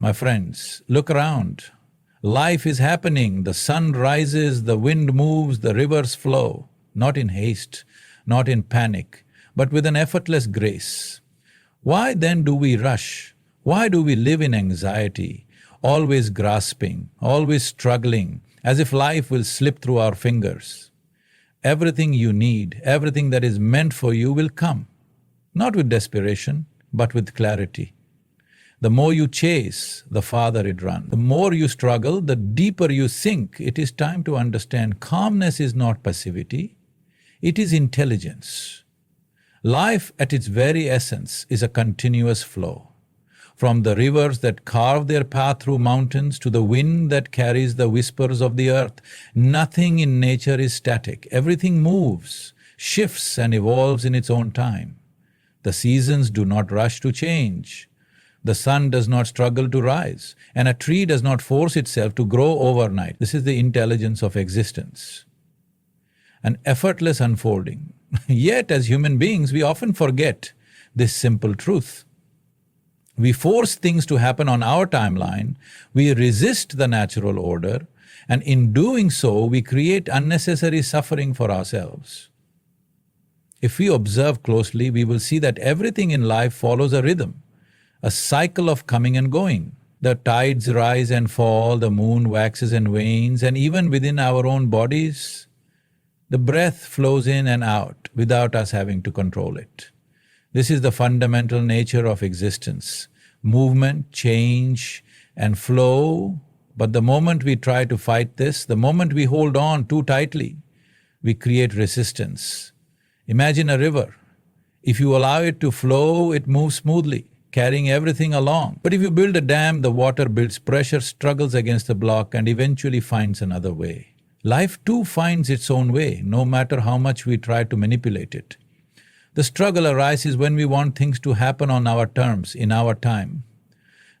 My friends, look around. Life is happening, the sun rises, the wind moves, the rivers flow, not in haste, not in panic, but with an effortless grace. Why then do we rush? Why do we live in anxiety, always grasping, always struggling, as if life will slip through our fingers? Everything you need, everything that is meant for you will come, not with desperation, but with clarity. The more you chase, the farther it runs. The more you struggle, the deeper you sink. It is time to understand calmness is not passivity, it is intelligence. Life at its very essence is a continuous flow. From the rivers that carve their path through mountains to the wind that carries the whispers of the earth, nothing in nature is static. Everything moves, shifts and evolves in its own time. The seasons do not rush to change. The sun does not struggle to rise, and a tree does not force itself to grow overnight. This is the intelligence of existence. An effortless unfolding. Yet, as human beings, we often forget this simple truth. We force things to happen on our timeline, we resist the natural order, and in doing so, we create unnecessary suffering for ourselves. If we observe closely, we will see that everything in life follows a rhythm, a cycle of coming and going. The tides rise and fall, the moon waxes and wanes, and even within our own bodies, the breath flows in and out without us having to control it. This is the fundamental nature of existence. Movement, change and flow, but the moment we try to fight this, the moment we hold on too tightly, we create resistance. Imagine a river. If you allow it to flow, it moves smoothly, carrying everything along. But if you build a dam, the water builds pressure, struggles against the block and eventually finds another way. Life too finds its own way, no matter how much we try to manipulate it. The struggle arises when we want things to happen on our terms, in our time.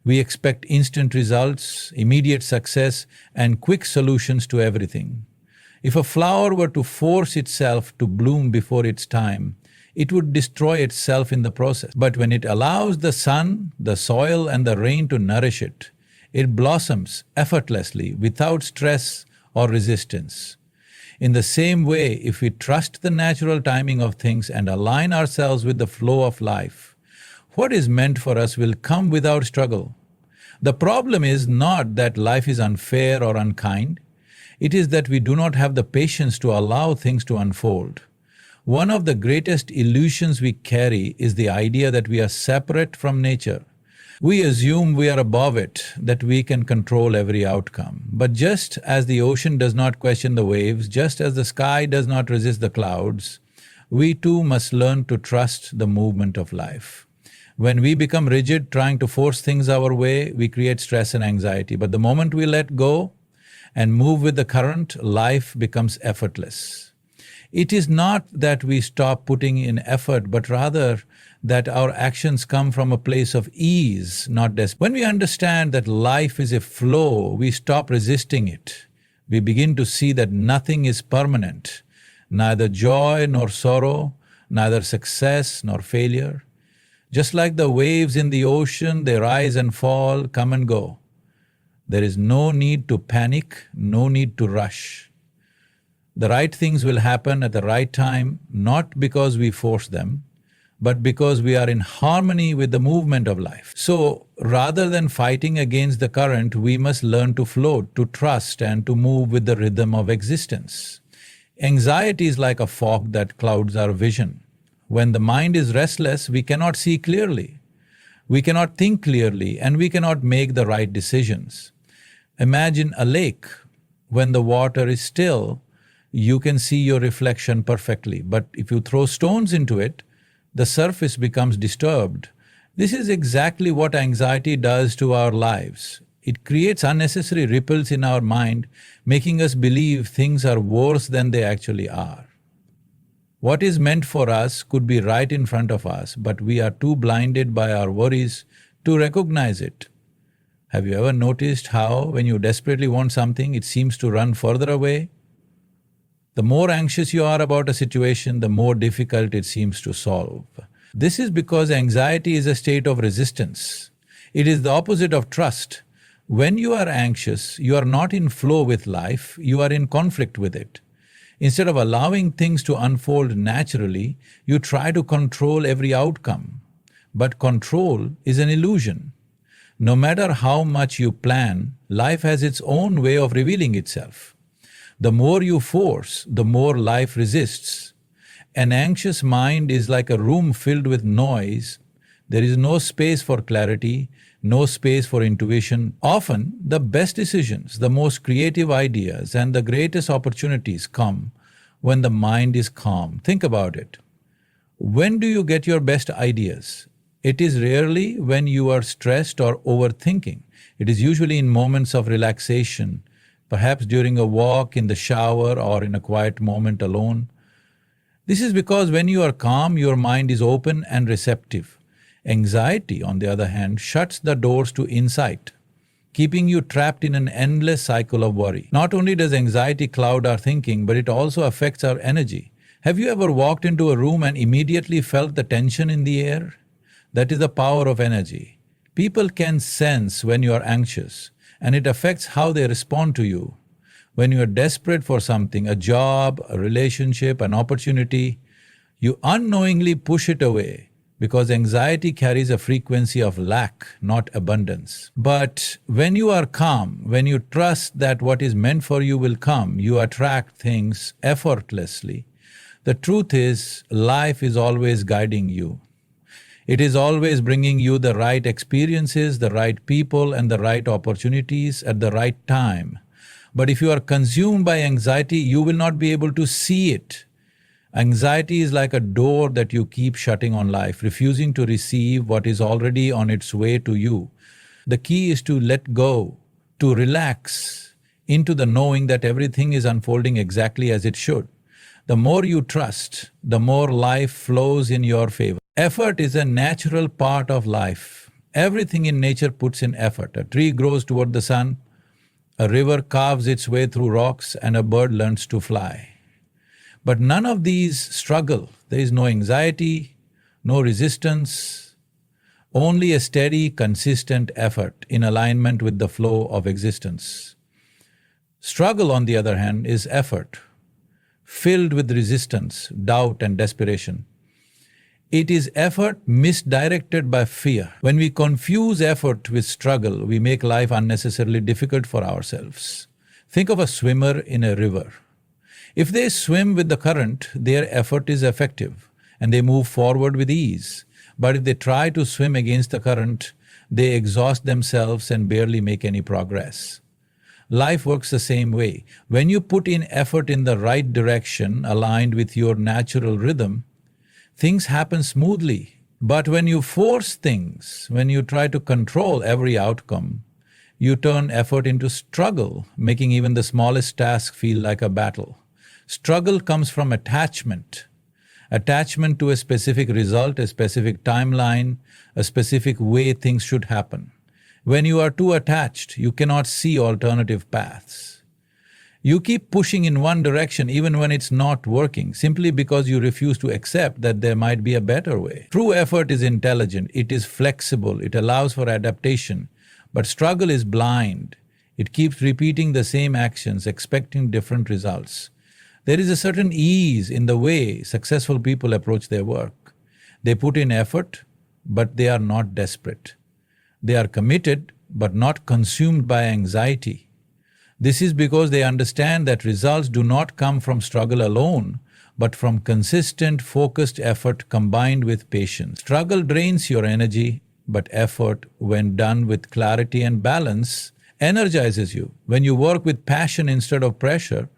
We expect instant results, immediate success, and quick solutions to everything. If a flower were to force itself to bloom before its time, it would destroy itself in the process. But when it allows the sun, the soil, and the rain to nourish it, it blossoms effortlessly, without stress or resistance. In the same way, if we trust the natural timing of things and align ourselves with the flow of life, what is meant for us will come without struggle. The problem is not that life is unfair or unkind, it is that we do not have the patience to allow things to unfold. One of the greatest illusions we carry is the idea that we are separate from nature. We assume we are above it, that we can control every outcome. But just as the ocean does not question the waves, just as the sky does not resist the clouds, we too must learn to trust the movement of life. When we become rigid, trying to force things our way, we create stress and anxiety. But the moment we let go and move with the current, life becomes effortless. It is not that we stop putting in effort, but rather that our actions come from a place of ease, not despair. When we understand that life is a flow, we stop resisting it. We begin to see that nothing is permanent, neither joy nor sorrow, neither success nor failure. Just like the waves in the ocean, they rise and fall, come and go. There is no need to panic, no need to rush. The right things will happen at the right time, not because we force them, but because we are in harmony with the movement of life. So, rather than fighting against the current, we must learn to float, to trust and to move with the rhythm of existence. Anxiety is like a fog that clouds our vision. When the mind is restless, we cannot see clearly, we cannot think clearly, and we cannot make the right decisions. Imagine a lake. When the water is still, you can see your reflection perfectly, but if you throw stones into it, the surface becomes disturbed. This is exactly what anxiety does to our lives. It creates unnecessary ripples in our mind, making us believe things are worse than they actually are. What is meant for us could be right in front of us, but we are too blinded by our worries to recognize it. Have you ever noticed how, when you desperately want something, it seems to run further away? The more anxious you are about a situation, the more difficult it seems to solve. This is because anxiety is a state of resistance. It is the opposite of trust. When you are anxious, you are not in flow with life, you are in conflict with it. Instead of allowing things to unfold naturally, you try to control every outcome. But control is an illusion. No matter how much you plan, life has its own way of revealing itself. The more you force, the more life resists. An anxious mind is like a room filled with noise. There is no space for clarity, no space for intuition. Often, the best decisions, the most creative ideas, and the greatest opportunities come when the mind is calm. Think about it. When do you get your best ideas? It is rarely when you are stressed or overthinking. It is usually in moments of relaxation, perhaps during a walk, in the shower, or in a quiet moment alone. This is because when you are calm, your mind is open and receptive. Anxiety, on the other hand, shuts the doors to insight, keeping you trapped in an endless cycle of worry. Not only does anxiety cloud our thinking, but it also affects our energy. Have you ever walked into a room and immediately felt the tension in the air? That is the power of energy. People can sense when you are anxious, and it affects how they respond to you. When you are desperate for something, a job, a relationship, an opportunity, you unknowingly push it away because anxiety carries a frequency of lack, not abundance. But when you are calm, when you trust that what is meant for you will come, you attract things effortlessly. The truth is, life is always guiding you. It is always bringing you the right experiences, the right people, and the right opportunities at the right time. But if you are consumed by anxiety, you will not be able to see it. Anxiety is like a door that you keep shutting on life, refusing to receive what is already on its way to you. The key is to let go, to relax into the knowing that everything is unfolding exactly as it should. The more you trust, the more life flows in your favor. Effort is a natural part of life. Everything in nature puts in effort. A tree grows toward the sun, a river carves its way through rocks, and a bird learns to fly. But none of these struggle. There is no anxiety, no resistance, only a steady, consistent effort in alignment with the flow of existence. Struggle, on the other hand, is effort, filled with resistance, doubt, and desperation. It is effort misdirected by fear. When we confuse effort with struggle, we make life unnecessarily difficult for ourselves. Think of a swimmer in a river. If they swim with the current, their effort is effective, and they move forward with ease. But if they try to swim against the current, they exhaust themselves and barely make any progress. Life works the same way. When you put in effort in the right direction, aligned with your natural rhythm, things happen smoothly. But when you force things, when you try to control every outcome, you turn effort into struggle, making even the smallest task feel like a battle. Struggle comes from attachment to a specific result, a specific timeline, a specific way things should happen. When you are too attached, you cannot see alternative paths. You keep pushing in one direction even when it's not working, simply because you refuse to accept that there might be a better way. True effort is intelligent, it is flexible, it allows for adaptation. But struggle is blind. It keeps repeating the same actions, expecting different results. There is a certain ease in the way successful people approach their work. They put in effort, but they are not desperate. They are committed, but not consumed by anxiety. This is because they understand that results do not come from struggle alone, but from consistent, focused effort combined with patience. Struggle drains your energy, but effort, when done with clarity and balance, energizes you. When you work with passion instead of pressure,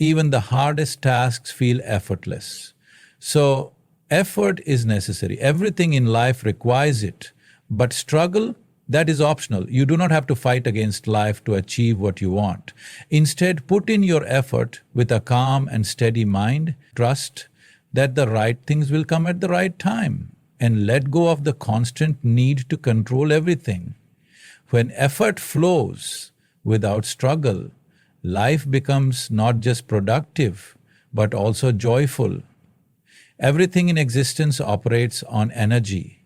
even the hardest tasks feel effortless. So, effort is necessary. Everything in life requires it. But struggle, that is optional. You do not have to fight against life to achieve what you want. Instead, put in your effort with a calm and steady mind. Trust that the right things will come at the right time, and let go of the constant need to control everything. When effort flows without struggle, life becomes not just productive, but also joyful. Everything in existence operates on energy.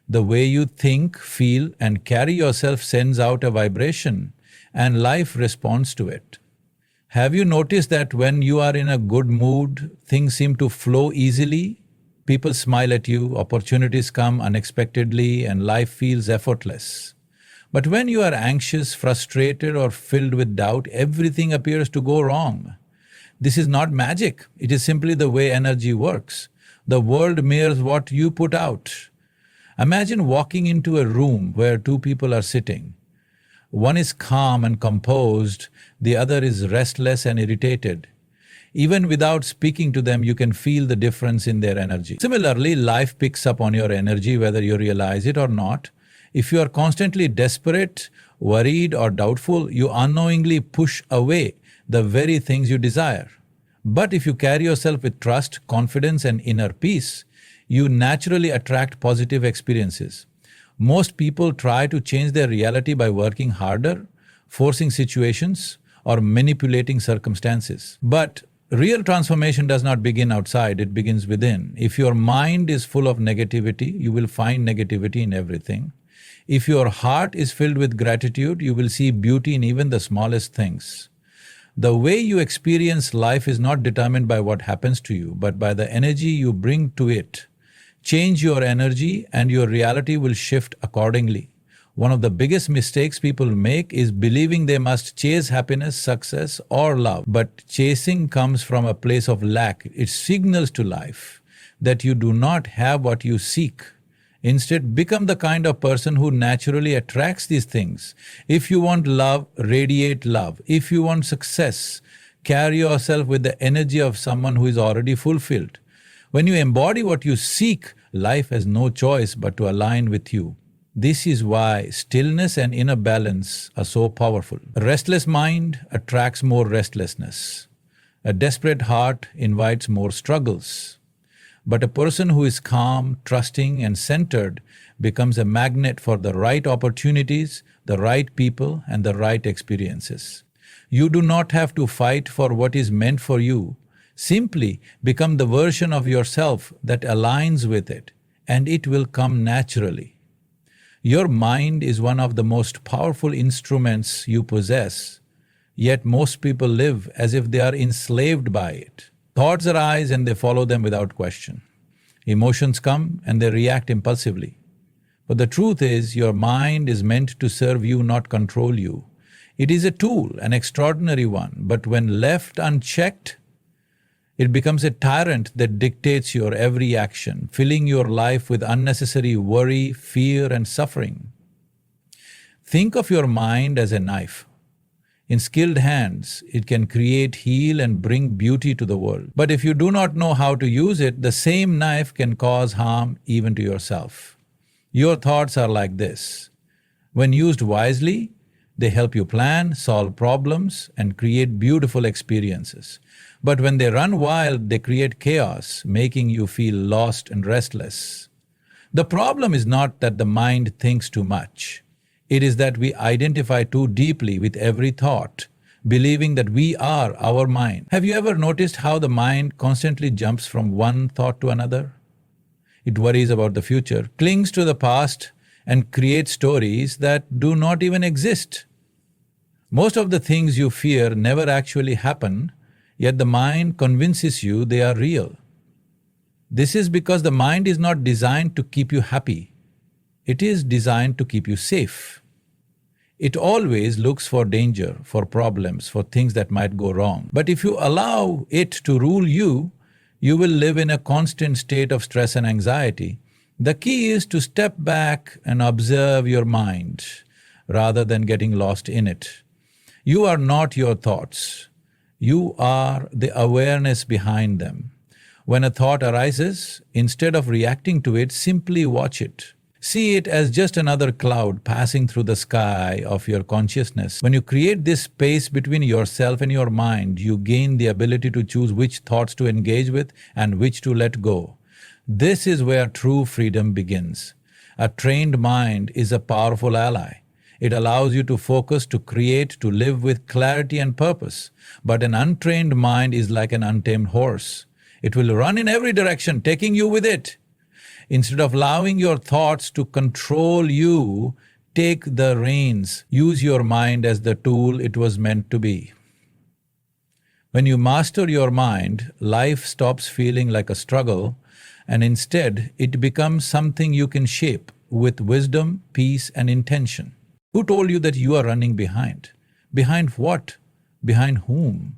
The way you think, feel, and carry yourself sends out a vibration, and life responds to it. Have you noticed that when you are in a good mood, things seem to flow easily? People smile at you, opportunities come unexpectedly, and life feels effortless. But when you are anxious, frustrated, or filled with doubt, everything appears to go wrong. This is not magic, it is simply the way energy works. The world mirrors what you put out. Imagine walking into a room where two people are sitting. One is calm and composed, the other is restless and irritated. Even without speaking to them, you can feel the difference in their energy. Similarly, life picks up on your energy whether you realize it or not. If you are constantly desperate, worried, or doubtful, you unknowingly push away the very things you desire. But if you carry yourself with trust, confidence, and inner peace, you naturally attract positive experiences. Most people try to change their reality by working harder, forcing situations, or manipulating circumstances. But real transformation does not begin outside, it begins within. If your mind is full of negativity, you will find negativity in everything. If your heart is filled with gratitude, you will see beauty in even the smallest things. The way you experience life is not determined by what happens to you, but by the energy you bring to it. Change your energy and your reality will shift accordingly. One of the biggest mistakes people make is believing they must chase happiness, success, or love. But chasing comes from a place of lack. It signals to life that you do not have what you seek. Instead, become the kind of person who naturally attracts these things. If you want love, radiate love. If you want success, carry yourself with the energy of someone who is already fulfilled. When you embody what you seek, life has no choice but to align with you. This is why stillness and inner balance are so powerful. A restless mind attracts more restlessness. A desperate heart invites more struggles. But a person who is calm, trusting, and centered becomes a magnet for the right opportunities, the right people, and the right experiences. You do not have to fight for what is meant for you. Simply become the version of yourself that aligns with it, and it will come naturally. Your mind is one of the most powerful instruments you possess, yet most people live as if they are enslaved by it. Thoughts arise and they follow them without question. Emotions come and they react impulsively. But the truth is, your mind is meant to serve you, not control you. It is a tool, an extraordinary one, but when left unchecked, it becomes a tyrant that dictates your every action, filling your life with unnecessary worry, fear, and suffering. Think of your mind as a knife. In skilled hands, it can create, heal, and bring beauty to the world. But if you do not know how to use it, the same knife can cause harm even to yourself. Your thoughts are like this. When used wisely, they help you plan, solve problems, and create beautiful experiences. But when they run wild, they create chaos, making you feel lost and restless. The problem is not that the mind thinks too much. It is that we identify too deeply with every thought, believing that we are our mind. Have you ever noticed how the mind constantly jumps from one thought to another? It worries about the future, clings to the past, and creates stories that do not even exist. Most of the things you fear never actually happen, yet the mind convinces you they are real. This is because the mind is not designed to keep you happy. It is designed to keep you safe. It always looks for danger, for problems, for things that might go wrong. But if you allow it to rule you, you will live in a constant state of stress and anxiety. The key is to step back and observe your mind, rather than getting lost in it. You are not your thoughts. You are the awareness behind them. When a thought arises, instead of reacting to it, simply watch it. See it as just another cloud passing through the sky of your consciousness. When you create this space between yourself and your mind, you gain the ability to choose which thoughts to engage with and which to let go. This is where true freedom begins. A trained mind is a powerful ally. It allows you to focus, to create, to live with clarity and purpose. But an untrained mind is like an untamed horse. It will run in every direction, taking you with it. Instead of allowing your thoughts to control you, take the reins. Use your mind as the tool it was meant to be. When you master your mind, life stops feeling like a struggle, and instead it becomes something you can shape with wisdom, peace, and intention. Who told you that you are running behind? Behind what? Behind whom?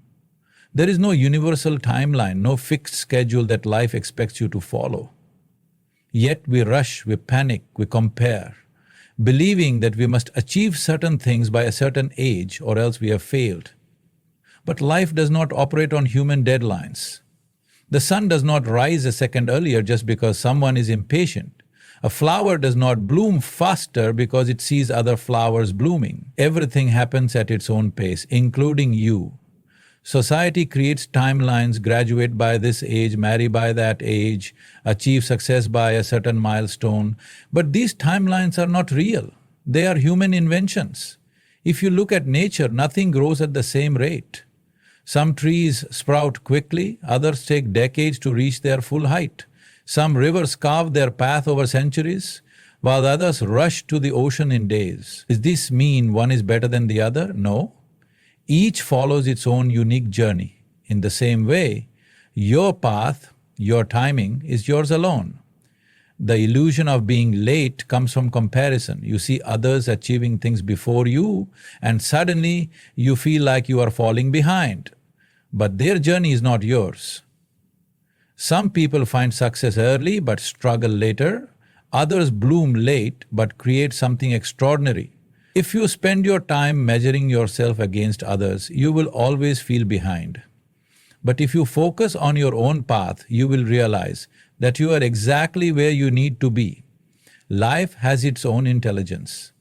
There is no universal timeline, no fixed schedule that life expects you to follow. Yet we rush, we panic, we compare, believing that we must achieve certain things by a certain age or else we have failed. But life does not operate on human deadlines. The sun does not rise a second earlier just because someone is impatient. A flower does not bloom faster because it sees other flowers blooming. Everything happens at its own pace, including you. Society creates timelines: graduate by this age, marry by that age, achieve success by a certain milestone. But these timelines are not real. They are human inventions. If you look at nature, nothing grows at the same rate. Some trees sprout quickly, others take decades to reach their full height. Some rivers carve their path over centuries, while others rush to the ocean in days. Does this mean one is better than the other? No. Each follows its own unique journey. In the same way, your path, your timing is yours alone. The illusion of being late comes from comparison. You see others achieving things before you, and suddenly you feel like you are falling behind. But their journey is not yours. Some people find success early but struggle later. Others bloom late but create something extraordinary. If you spend your time measuring yourself against others, you will always feel behind. But if you focus on your own path, you will realize that you are exactly where you need to be. Life has its own intelligence.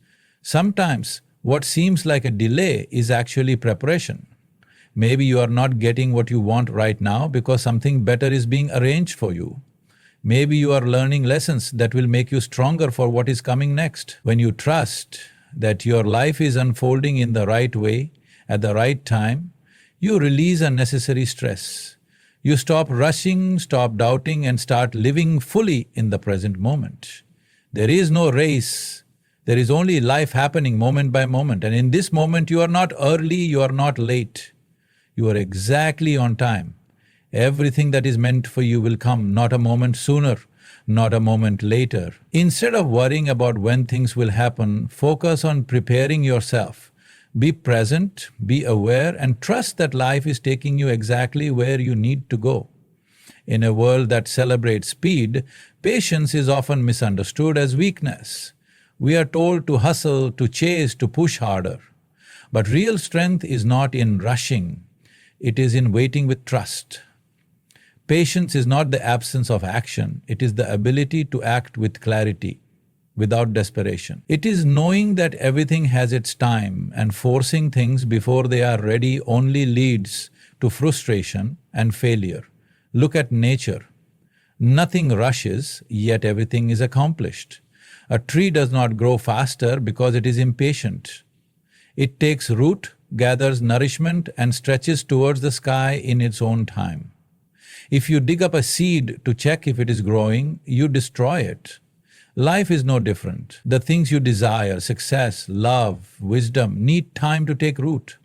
Sometimes what seems like a delay is actually preparation. Maybe you are not getting what you want right now because something better is being arranged for you. Maybe you are learning lessons that will make you stronger for what is coming next. When you trust that your life is unfolding in the right way, at the right time, you release unnecessary stress. You stop rushing, stop doubting, and start living fully in the present moment. There is no race. There is only life happening moment by moment. And in this moment, you are not early, you are not late. You are exactly on time. Everything that is meant for you will come, not a moment sooner, not a moment later. Instead of worrying about when things will happen, focus on preparing yourself. Be present, be aware, and trust that life is taking you exactly where you need to go. In a world that celebrates speed, patience is often misunderstood as weakness. We are told to hustle, to chase, to push harder. But real strength is not in rushing, it is in waiting with trust. Patience is not the absence of action, it is the ability to act with clarity, without desperation. It is knowing that everything has its time, and forcing things before they are ready only leads to frustration and failure. Look at nature. Nothing rushes, yet everything is accomplished. A tree does not grow faster because it is impatient. It takes root, gathers nourishment, and stretches towards the sky in its own time. If you dig up a seed to check if it is growing, you destroy it. Life is no different. The things you desire, success, love, wisdom, need time to take root.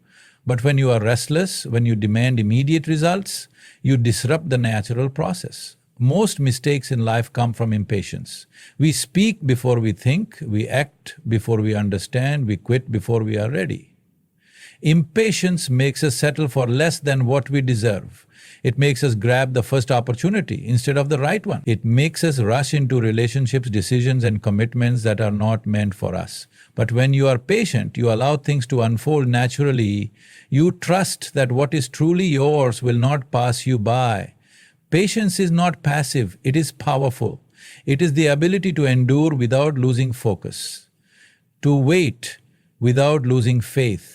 But when you are restless, when you demand immediate results, you disrupt the natural process. Most mistakes in life come from impatience. We speak before we think, we act before we understand, we quit before we are ready. Impatience makes us settle for less than what we deserve. It makes us grab the first opportunity instead of the right one. It makes us rush into relationships, decisions, and commitments that are not meant for us. But when you are patient, you allow things to unfold naturally. You trust that what is truly yours will not pass you by. Patience is not passive, it is powerful. It is the ability to endure without losing focus, to wait without losing faith.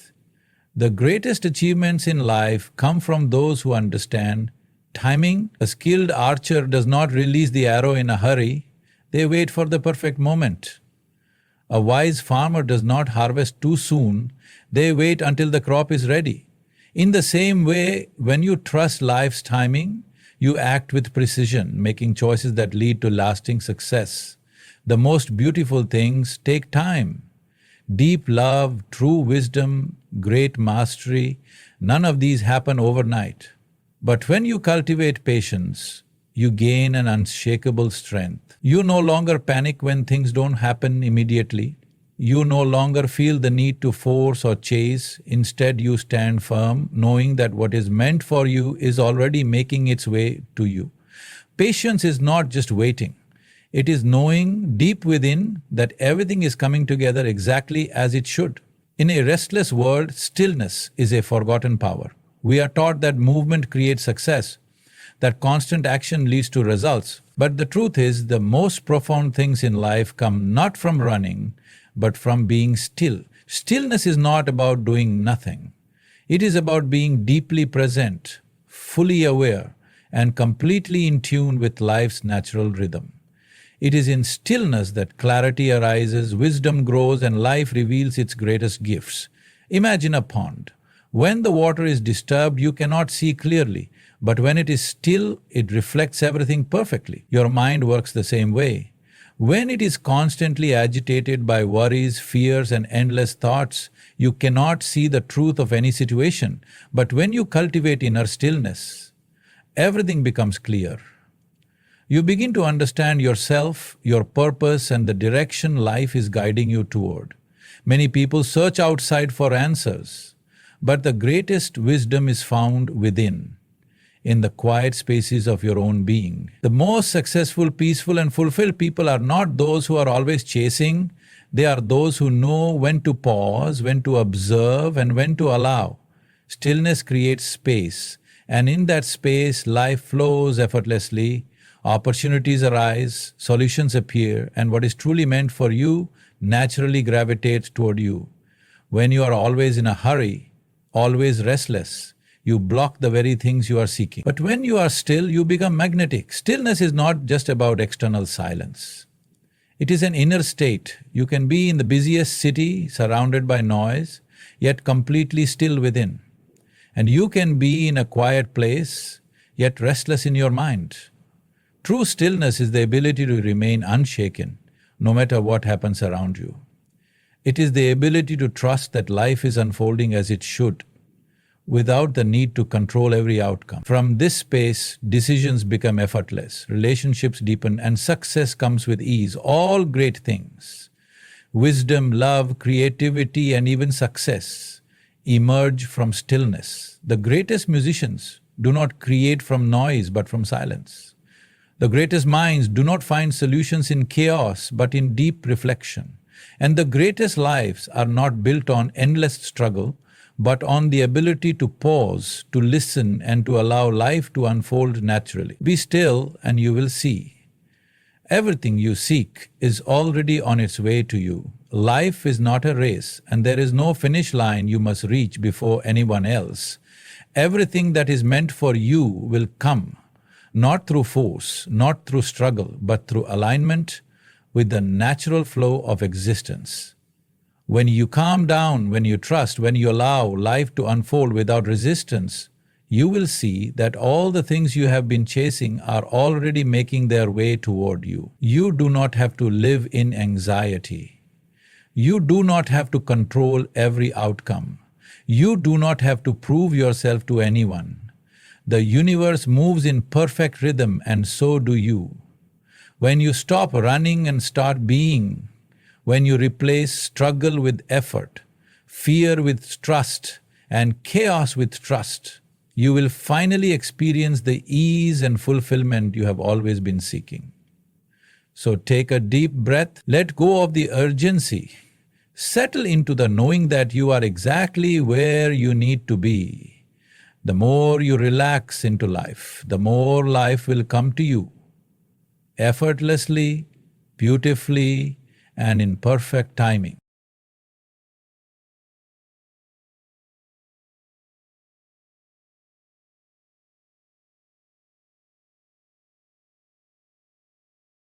The greatest achievements in life come from those who understand timing. A skilled archer does not release the arrow in a hurry, they wait for the perfect moment. A wise farmer does not harvest too soon, they wait until the crop is ready. In the same way, when you trust life's timing, You act with precision, making choices that lead to lasting success. The most beautiful things take time. Deep love, true wisdom, great mastery, none of these happen overnight. But when you cultivate patience, you gain an unshakable strength. You no longer panic when things don't happen immediately. You no longer feel the need to force or chase. Instead, you stand firm, knowing that what is meant for you is already making its way to you. Patience is not just waiting. It is knowing deep within that everything is coming together exactly as it should. In a restless world, stillness is a forgotten power. We are taught that movement creates success, that constant action leads to results. But the truth is, the most profound things in life come not from running, but from being still. Stillness is not about doing nothing. It is about being deeply present, fully aware, and completely in tune with life's natural rhythm. It is in stillness that clarity arises, wisdom grows, and life reveals its greatest gifts. Imagine a pond. When the water is disturbed, you cannot see clearly, but when it is still, it reflects everything perfectly. Your mind works the same way. When it is constantly agitated by worries, fears, and endless thoughts, you cannot see the truth of any situation. But when you cultivate inner stillness, everything becomes clear. You begin to understand yourself, your purpose, and the direction life is guiding you toward. Many people search outside for answers, but the greatest wisdom is found within, in the quiet spaces of your own being. The most successful, peaceful, and fulfilled people are not those who are always chasing. They are those who know when to pause, when to observe, and when to allow. Stillness creates space, and in that space, life flows effortlessly. Opportunities arise, solutions appear, and what is truly meant for you naturally gravitates toward you. When you are always in a hurry, always restless, you block the very things you are seeking. But when you are still, you become magnetic. Stillness is not just about external silence. It is an inner state. You can be in the busiest city, surrounded by noise, yet completely still within. And you can be in a quiet place, yet restless in your mind. True stillness is the ability to remain unshaken, no matter what happens around you. It is the ability to trust that life is unfolding as it should, without the need to control every outcome. From this space, decisions become effortless, relationships deepen, and success comes with ease. All great things, wisdom, love, creativity, and even success, emerge from stillness. The greatest musicians do not create from noise but from silence. The greatest minds do not find solutions in chaos but in deep reflection. And the greatest lives are not built on endless struggle, but on the ability to pause, to listen, and to allow life to unfold naturally. Be still and you will see. Everything you seek is already on its way to you. Life is not a race, and there is no finish line you must reach before anyone else. Everything that is meant for you will come, not through force, not through struggle, but through alignment with the natural flow of existence. When you calm down, when you trust, when you allow life to unfold without resistance, you will see that all the things you have been chasing are already making their way toward you. You do not have to live in anxiety. You do not have to control every outcome. You do not have to prove yourself to anyone. The universe moves in perfect rhythm, and so do you. When you stop running and start being, when you replace struggle with effort, fear with trust, and chaos with trust, you will finally experience the ease and fulfillment you have always been seeking. So take a deep breath, let go of the urgency, settle into the knowing that you are exactly where you need to be. The more you relax into life, the more life will come to you, effortlessly, beautifully, and in perfect timing.